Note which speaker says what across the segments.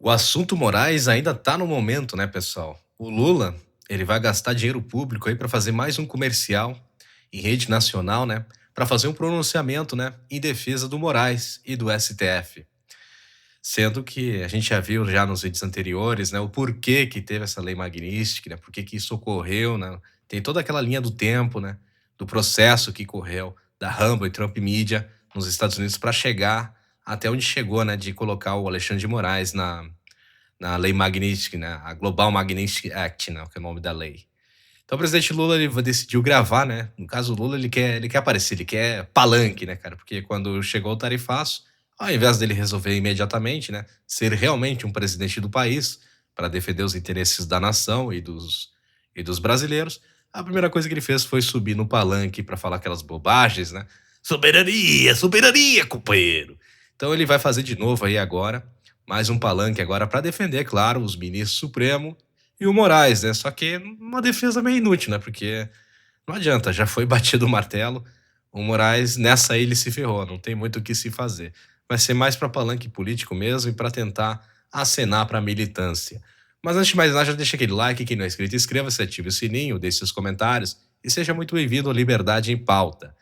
Speaker 1: O assunto Moraes ainda tá no momento, né, pessoal? O Lula, ele vai gastar dinheiro público aí para fazer mais um comercial em rede nacional, né, para fazer um pronunciamento, né, em defesa do Moraes e do STF. Sendo que a gente já viu já nos vídeos anteriores, né, o porquê que teve essa lei Magnitsky, né, por que que isso ocorreu, né? Tem toda aquela linha do tempo, né, do processo que correu da Rumble e Trump Media nos Estados Unidos para chegar até onde chegou, né, de colocar o Alexandre de Moraes na Lei Magnitsky, né, a Global Magnitsky Act, né, que é o nome da lei. Então o presidente Lula ele decidiu gravar, né? No caso o Lula ele quer aparecer, ele quer palanque, né, cara? Porque quando chegou o tarifaço, ao invés dele resolver imediatamente, né, ser realmente um presidente do país para defender os interesses da nação e dos brasileiros, a primeira coisa que ele fez foi subir no palanque para falar aquelas bobagens, né? Soberania, soberania, companheiro. Então ele vai fazer de novo aí agora, mais um palanque agora para defender, claro, os ministros Supremo e o Moraes, né? Só que uma defesa meio inútil, né? Porque não adianta, já foi batido o martelo. O Moraes, nessa aí, ele se ferrou, não tem muito o que se fazer. Vai ser mais para palanque político mesmo e para tentar acenar para a militância. Mas antes de mais nada, já deixa aquele like, quem não é inscrito, inscreva-se, ative o sininho, deixe seus comentários e seja muito bem-vindo ao Liberdade em Pauta.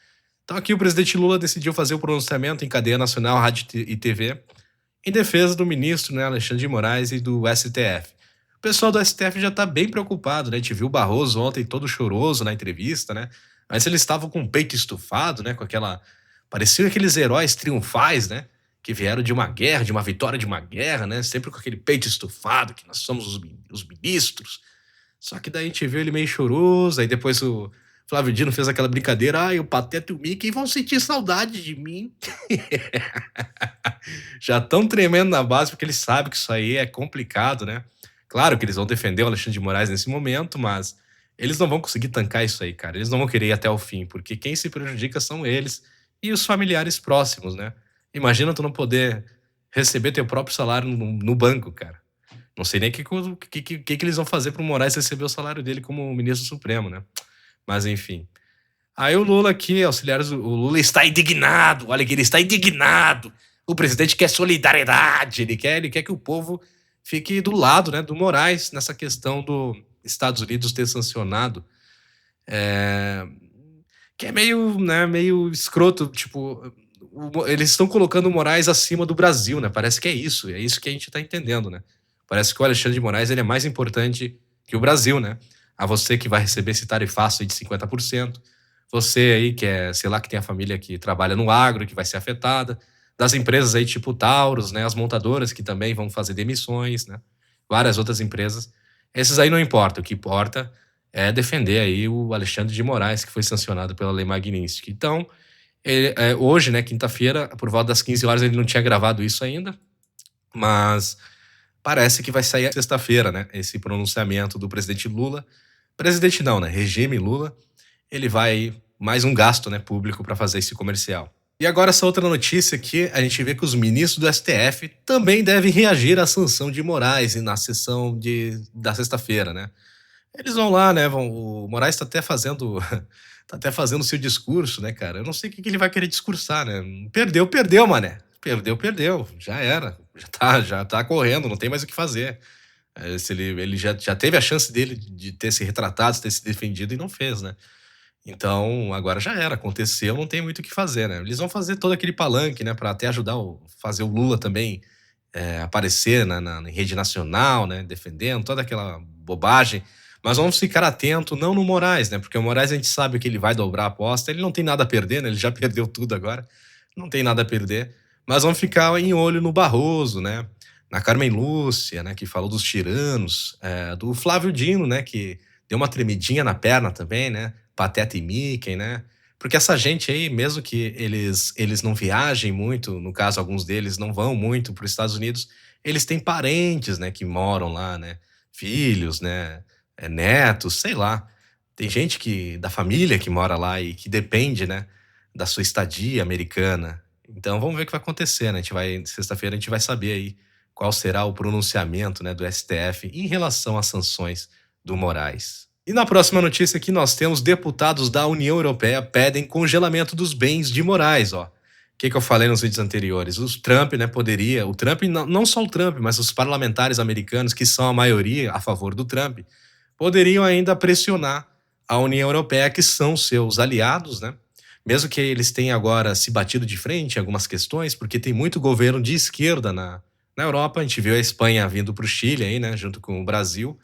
Speaker 1: Então aqui o presidente Lula decidiu fazer o pronunciamento em cadeia nacional, rádio e TV em defesa do ministro, né, Alexandre de Moraes e do STF. O pessoal do STF já tá bem preocupado, né? A gente viu o Barroso ontem todo choroso na entrevista, né? Mas eles estavam com o peito estufado, né? Com aquela. Pareciam aqueles heróis triunfais, né? Que vieram de uma guerra, de uma vitória de uma guerra, né? Sempre com aquele peito estufado, que nós somos os ministros. Só que daí a gente viu ele meio choroso, aí depois o Flávio Dino fez aquela brincadeira, ai, o Pateta e o Mickey vão sentir saudade de mim. Já estão tremendo na base, porque eles sabem que isso aí é complicado, né? Claro que eles vão defender o Alexandre de Moraes nesse momento, mas eles não vão conseguir tancar isso aí, cara. Eles não vão querer ir até o fim, porque quem se prejudica são eles e os familiares próximos, né? Imagina tu não poder receber teu próprio salário no banco, cara. Não sei nem o que eles vão fazer pro Moraes receber o salário dele como ministro supremo, né? Mas enfim. Aí o Lula aqui, auxiliares, o Lula está indignado, olha que ele está indignado. O presidente quer solidariedade, ele quer que o povo fique do lado, né, do Moraes nessa questão do Estados Unidos ter sancionado, é, que é meio, né, meio escroto, tipo, eles estão colocando o Moraes acima do Brasil, né? Parece que é isso que a gente tá entendendo, né? Parece que o Alexandre de Moraes ele é mais importante que o Brasil, né? A você que vai receber esse tarifaço aí de 50%, você aí que é, sei lá, que tem a família que trabalha no agro, que vai ser afetada, das empresas aí tipo Taurus, né, as montadoras que também vão fazer demissões, né, várias outras empresas. Esses aí não importa, o que importa é defender aí o Alexandre de Moraes, que foi sancionado pela Lei Magnitsky. Então, hoje, né, quinta-feira, por volta das 15 horas, ele não tinha gravado isso ainda, mas parece que vai sair sexta-feira, né, esse pronunciamento do presidente Lula. Presidente não, né, regime Lula. Ele vai mais um gasto, né, público para fazer esse comercial. E agora essa outra notícia aqui, a gente vê que os ministros do STF também devem reagir à sanção de Moraes na sessão da sexta-feira, né? Eles vão lá, né? O Moraes tá até fazendo tá até fazendo seu discurso, né, cara? Eu não sei o que que ele vai querer discursar, né? Perdeu, perdeu, mané. Perdeu, perdeu. Já era. Já tá correndo, não tem mais o que fazer. Se ele já teve a chance dele de ter se retratado, de ter se defendido e não fez, né? Então, agora já era, aconteceu, não tem muito o que fazer, né? Eles vão fazer todo aquele palanque, né, para até ajudar fazer o Lula também aparecer em rede nacional, né, defendendo toda aquela bobagem. Mas vamos ficar atento, não no Moraes, né? Porque o Moraes a gente sabe que ele vai dobrar a aposta, ele não tem nada a perder, né? Ele já perdeu tudo agora, não tem nada a perder. Mas vamos ficar em olho no Barroso, né? Na Carmen Lúcia, né, que falou dos tiranos, do Flávio Dino, né, que deu uma tremidinha na perna também, né? Pateta e Mickey, né? Porque essa gente aí, mesmo que eles não viajem muito, no caso, alguns deles não vão muito para os Estados Unidos, eles têm parentes, né, que moram lá, né? Filhos, né? Netos, sei lá. Tem gente da família que mora lá e que depende, né, da sua estadia americana. Então vamos ver o que vai acontecer, né? Sexta-feira a gente vai saber aí qual será o pronunciamento, né, do STF em relação às sanções do Moraes. E na próxima notícia aqui nós temos deputados da União Europeia pedem congelamento dos bens de Moraes, ó. Que eu falei nos vídeos anteriores? O Trump, né, poderia. O Trump, não só o Trump, mas os parlamentares americanos, que são a maioria a favor do Trump, poderiam ainda pressionar a União Europeia, que são seus aliados, né? Mesmo que eles tenham agora se batido de frente em algumas questões, porque tem muito governo de esquerda na Europa. A gente viu a Espanha vindo para o Chile aí, né, junto com o Brasil.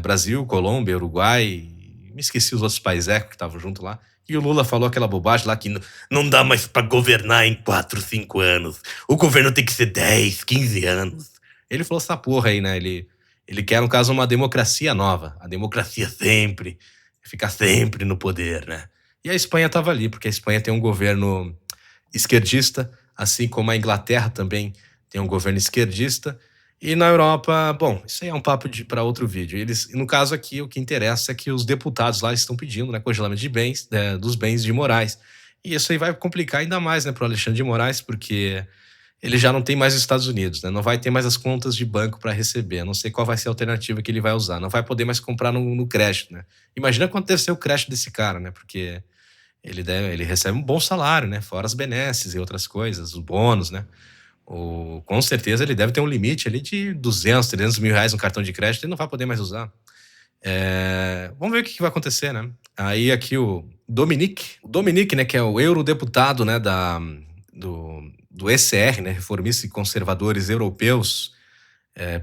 Speaker 1: Brasil, Colômbia, Uruguai, me esqueci os outros países que estavam junto lá. E o Lula falou aquela bobagem lá que não dá mais para governar em 4, 5 anos. O governo tem que ser 10, 15 anos. Ele falou essa porra aí, né? Ele quer, no caso, uma democracia nova. A democracia sempre, ficar sempre no poder, né? E a Espanha estava ali, porque a Espanha tem um governo esquerdista, assim como a Inglaterra também tem um governo esquerdista. E na Europa, bom, isso aí é um papo para outro vídeo. No caso aqui, o que interessa é que os deputados lá estão pedindo, né, congelamento de bens, dos bens de Moraes. E isso aí vai complicar ainda mais, né, para o Alexandre de Moraes, porque ele já não tem mais os Estados Unidos, né? Não vai ter mais as contas de banco para receber. Não sei qual vai ser a alternativa que ele vai usar. Não vai poder mais comprar no crédito, né? Imagina quanto deve ser o crédito desse cara, né? Porque ele recebe um bom salário, né? Fora as benesses e outras coisas, os bônus, né? Com certeza ele deve ter um limite ali de 200, 300 mil reais no cartão de crédito e não vai poder mais usar. Vamos ver o que vai acontecer, né? Aí aqui o Dominique, né, que é o eurodeputado, né, do ECR, né, Reformistas e Conservadores Europeus,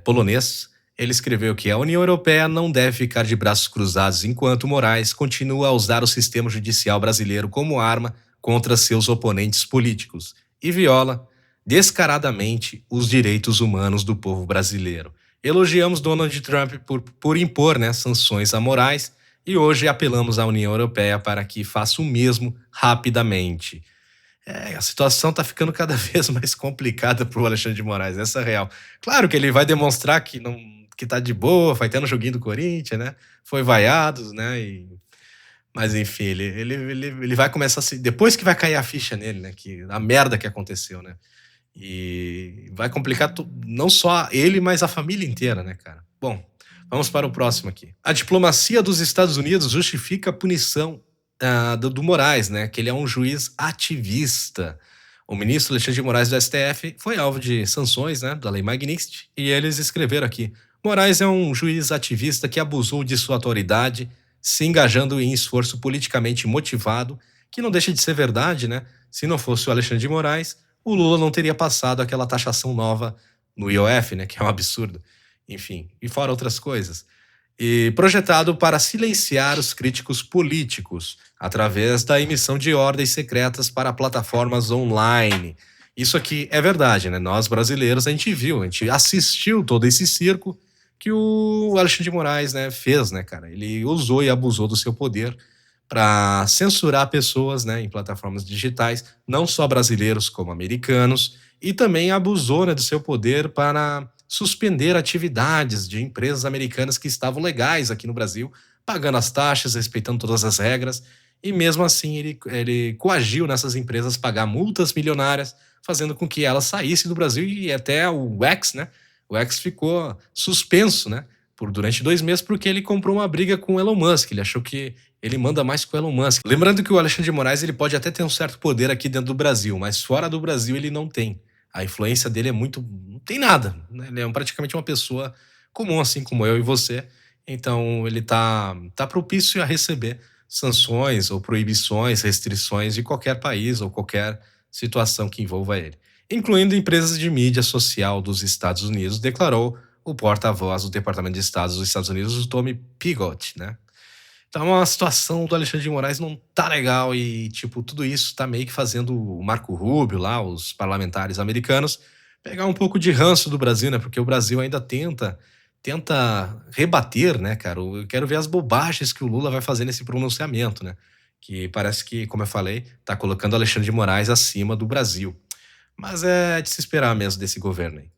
Speaker 1: polonês, ele escreveu que a União Europeia não deve ficar de braços cruzados enquanto Moraes continua a usar o sistema judicial brasileiro como arma contra seus oponentes políticos e viola descaradamente os direitos humanos do povo brasileiro. Elogiamos Donald Trump por impor, né, sanções a Moraes e hoje apelamos à União Europeia para que faça o mesmo rapidamente. A situação está ficando cada vez mais complicada para o Alexandre de Moraes, essa é a real. Claro que ele vai demonstrar que tá de boa, vai ter no joguinho do Corinthians, né? Foi vaiado, né? Mas enfim, ele vai começar a se. Depois que vai cair a ficha nele, né? A merda que aconteceu, né? E vai complicar não só ele, mas a família inteira, né, cara? Bom, vamos para o próximo aqui. A diplomacia dos Estados Unidos justifica a punição do Moraes, né? Que ele é um juiz ativista. O ministro Alexandre de Moraes do STF foi alvo de sanções, né, da Lei Magnitsky, e eles escreveram aqui: Moraes é um juiz ativista que abusou de sua autoridade, se engajando em esforço politicamente motivado, que não deixa de ser verdade, né? Se não fosse o Alexandre de Moraes, o Lula não teria passado aquela taxação nova no IOF, né, que é um absurdo. Enfim, e fora outras coisas. E projetado para silenciar os críticos políticos através da emissão de ordens secretas para plataformas online. Isso aqui é verdade, né? Nós brasileiros, a gente assistiu todo esse circo que o Alexandre de Moraes, né, fez, né, cara? Ele usou e abusou do seu poder para censurar pessoas, né, em plataformas digitais, não só brasileiros como americanos, e também abusou, né, do seu poder para suspender atividades de empresas americanas que estavam legais aqui no Brasil, pagando as taxas, respeitando todas as regras, e mesmo assim ele coagiu nessas empresas pagar multas milionárias, fazendo com que elas saíssem do Brasil, e até o X, né, o X ficou suspenso, né, durante 2 meses, porque ele comprou uma briga com o Elon Musk. Ele achou que ele manda mais que o Elon Musk. Lembrando que o Alexandre de Moraes ele pode até ter um certo poder aqui dentro do Brasil, mas fora do Brasil ele não tem. A influência dele é muito... não tem nada, né? Ele é praticamente uma pessoa comum, assim como eu e você. Então ele tá propício a receber sanções ou proibições, restrições de qualquer país ou qualquer situação que envolva ele. Incluindo empresas de mídia social dos Estados Unidos, declarou o porta-voz do Departamento de Estado dos Estados Unidos, o Tommy Pigott, né? Então a situação do Alexandre de Moraes não tá legal e, tipo, tudo isso tá meio que fazendo o Marco Rubio lá, os parlamentares americanos, pegar um pouco de ranço do Brasil, né? Porque o Brasil ainda tenta rebater, né, cara? Eu quero ver as bobagens que o Lula vai fazer nesse pronunciamento, né? Que parece que, como eu falei, tá colocando o Alexandre de Moraes acima do Brasil. Mas é de se esperar mesmo desse governo aí.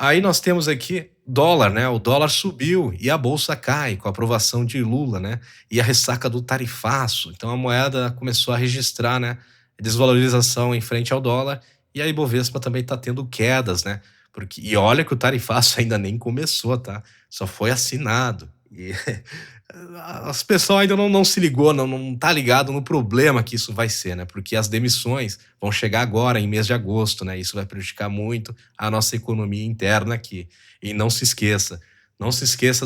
Speaker 1: Aí nós temos aqui dólar, né? O dólar subiu e a bolsa cai com a aprovação de Lula, né? E a ressaca do tarifaço. Então a moeda começou a registrar, né, desvalorização em frente ao dólar, e a Ibovespa também está tendo quedas, né? E olha que o tarifaço ainda nem começou, tá? Só foi assinado. E As pessoal ainda não se ligou, não tá ligado no problema que isso vai ser, né, porque as demissões vão chegar agora em mês de agosto, né, isso vai prejudicar muito a nossa economia interna aqui. E não se esqueça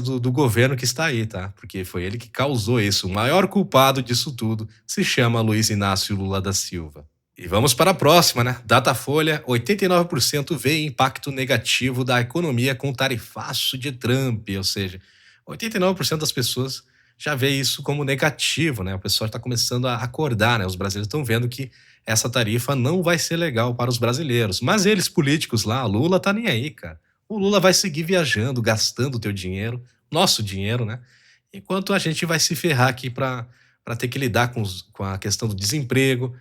Speaker 1: do governo que está aí, tá, porque foi ele que causou isso, o maior culpado disso tudo se chama Luiz Inácio Lula da Silva. E vamos para a próxima, né, Datafolha: 89% vê impacto negativo da economia com o tarifaço de Trump, ou seja, 89% das pessoas já vê isso como negativo, né? O pessoal está começando a acordar, né? Os brasileiros estão vendo que essa tarifa não vai ser legal para os brasileiros. Mas eles, políticos lá, Lula tá nem aí, cara. O Lula vai seguir viajando, gastando o teu dinheiro, nosso dinheiro, né? Enquanto a gente vai se ferrar aqui para ter que lidar com a questão do desemprego,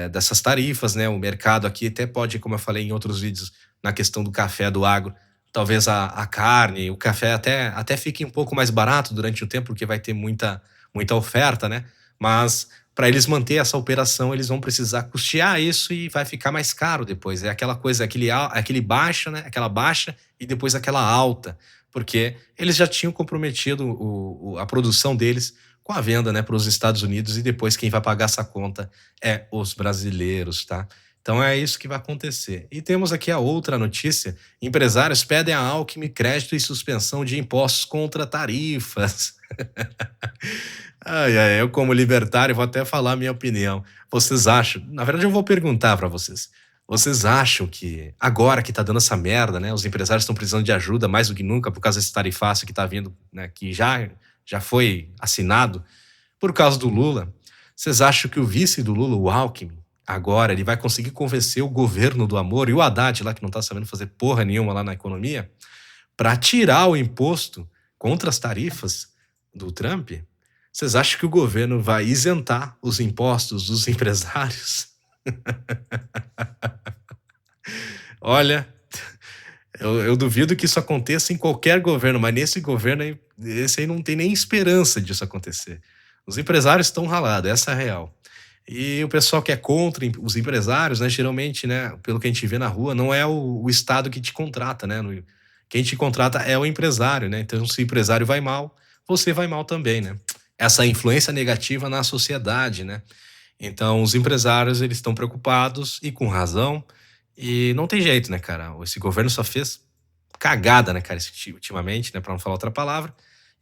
Speaker 1: dessas tarifas, né? O mercado aqui até pode, como eu falei em outros vídeos, na questão do café do agro, talvez a carne, o café até fique um pouco mais barato durante o tempo, porque vai ter muita oferta, né? Mas para eles manter essa operação, eles vão precisar custear isso e vai ficar mais caro depois. É aquela coisa, aquele baixa, né? Aquela baixa e depois aquela alta, porque eles já tinham comprometido a produção deles com a venda, né, para os Estados Unidos, e depois quem vai pagar essa conta é os brasileiros, tá? Então é isso que vai acontecer. E temos aqui a outra notícia: empresários pedem a Alckmin crédito e suspensão de impostos contra tarifas. Ai, ai, eu como libertário vou até falar a minha opinião. Vocês acham, na verdade eu vou perguntar para vocês. Vocês acham que agora que tá dando essa merda, né, os empresários estão precisando de ajuda mais do que nunca por causa desse tarifaço que tá vindo, né, que já foi assinado por causa do Lula? Vocês acham que o vice do Lula, o Alckmin, agora ele vai conseguir convencer o governo do amor e o Haddad lá, que não tá sabendo fazer porra nenhuma lá na economia, para tirar o imposto contra as tarifas do Trump? Vocês acham que o governo vai isentar os impostos dos empresários? Olha, eu duvido que isso aconteça em qualquer governo, mas nesse governo aí, esse aí não tem nem esperança disso acontecer. Os empresários estão ralados, essa é a real. E o pessoal que é contra os empresários, né, geralmente, né, pelo que a gente vê na rua, não é o Estado que te contrata, né? Quem te contrata é o empresário, né? Então, se o empresário vai mal, você vai mal também, né? Essa influência negativa na sociedade, né? Então, os empresários, eles estão preocupados e com razão. E não tem jeito, né, cara? Esse governo só fez cagada, né, cara, ultimamente, né, para não falar outra palavra.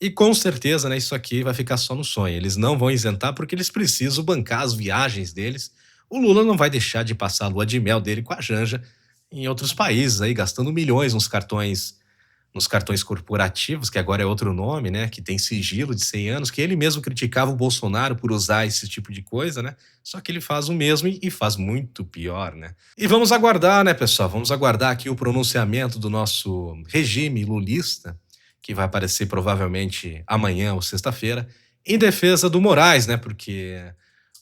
Speaker 1: E com certeza, né, isso aqui vai ficar só no sonho. Eles não vão isentar porque eles precisam bancar as viagens deles. O Lula não vai deixar de passar a lua de mel dele com a Janja em outros países aí, gastando milhões nos cartões corporativos, que agora é outro nome, né, que tem sigilo de 100 anos, que ele mesmo criticava o Bolsonaro por usar esse tipo de coisa, né? Só que ele faz o mesmo e faz muito pior, né? E vamos aguardar, né, pessoal? Vamos aguardar aqui o pronunciamento do nosso regime lulista, que vai aparecer provavelmente amanhã ou sexta-feira, em defesa do Moraes, né? Porque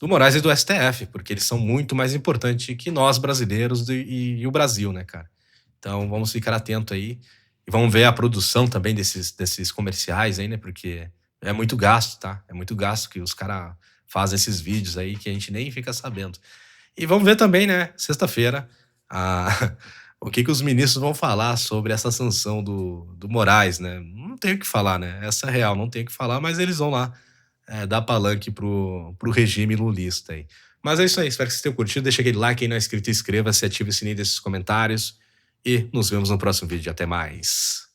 Speaker 1: do Moraes e do STF, porque eles são muito mais importantes que nós brasileiros e o Brasil, né, cara? Então vamos ficar atento aí. E vamos ver a produção também desses comerciais aí, né? Porque é muito gasto, tá? É muito gasto que os caras fazem esses vídeos aí que a gente nem fica sabendo. E vamos ver também, né? Sexta-feira, o que os ministros vão falar sobre essa sanção do Moraes, né? Não tem o que falar, né? Essa é real, não tem o que falar, mas eles vão lá dar palanque pro regime lulista aí. Mas é isso aí, espero que vocês tenham curtido. Deixa aquele like aí, não é inscrito, inscreva-se, ative o sininho desses comentários. E nos vemos no próximo vídeo. Até mais.